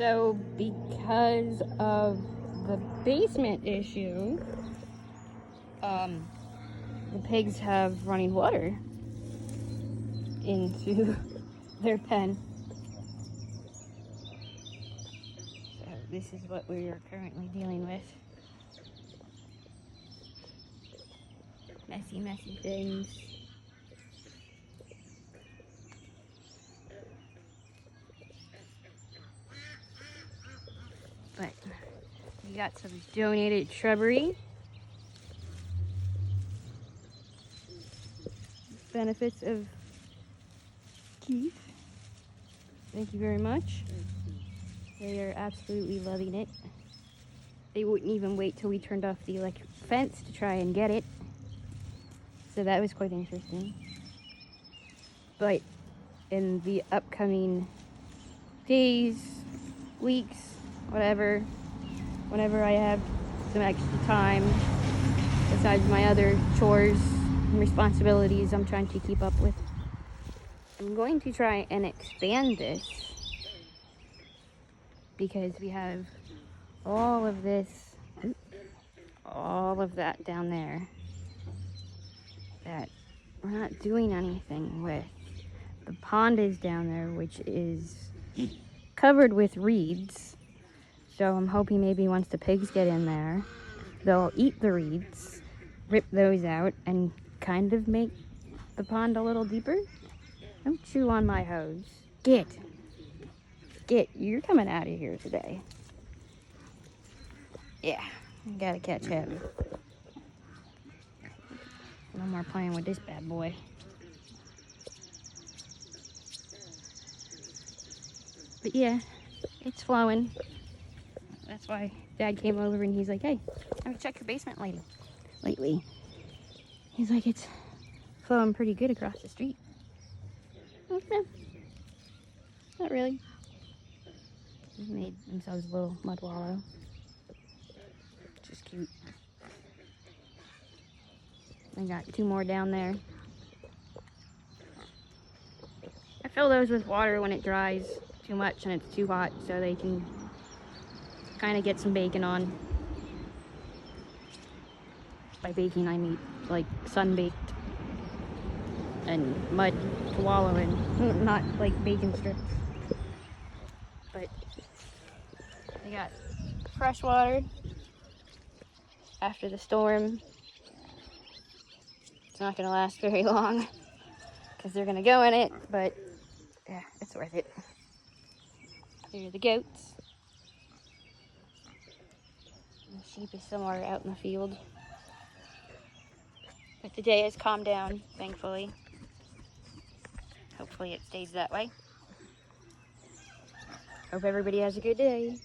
So because of the basement issue, the pigs have running water into their pen. So this is what we are currently dealing with. Messy, messy things. But we got some donated shrubbery. Benefits of Keith. Thank you very much. They are absolutely loving it. They wouldn't even wait till we turned off the electric fence to try and get it. So that was quite interesting. But in the upcoming days, weeks, whatever, whenever I have some extra time, besides my other chores and responsibilities I'm trying to keep up with, I'm going to try and expand this because we have all of this, all of that down there that we're not doing anything with. The pond is down there, which is covered with reeds. So I'm hoping maybe once the pigs get in there, they'll eat the reeds, rip those out, and kind of make the pond a little deeper. Don't chew on my hose. Get, you're coming out of here today. Yeah, I gotta catch him. No more playing with this bad boy. But yeah, it's flowing. That's why Dad came over and he's like, hey, let me check your basement lately. He's like, it's flowing pretty good across the street. No, not really. They made themselves a little mud wallow. Just cute. I got 2 more down there. I fill those with water when it dries too much and it's too hot so they can kind of get some baking on. By baking, I mean like sun-baked and mud to wallow in, not like bacon strips. But they got fresh water after the storm. It's not gonna last very long because they're gonna go in it, but yeah, it's worth it. Here are the goats. The sheep is somewhere out in the field. But the day has calmed down, thankfully. Hopefully it stays that way. Hope everybody has a good day.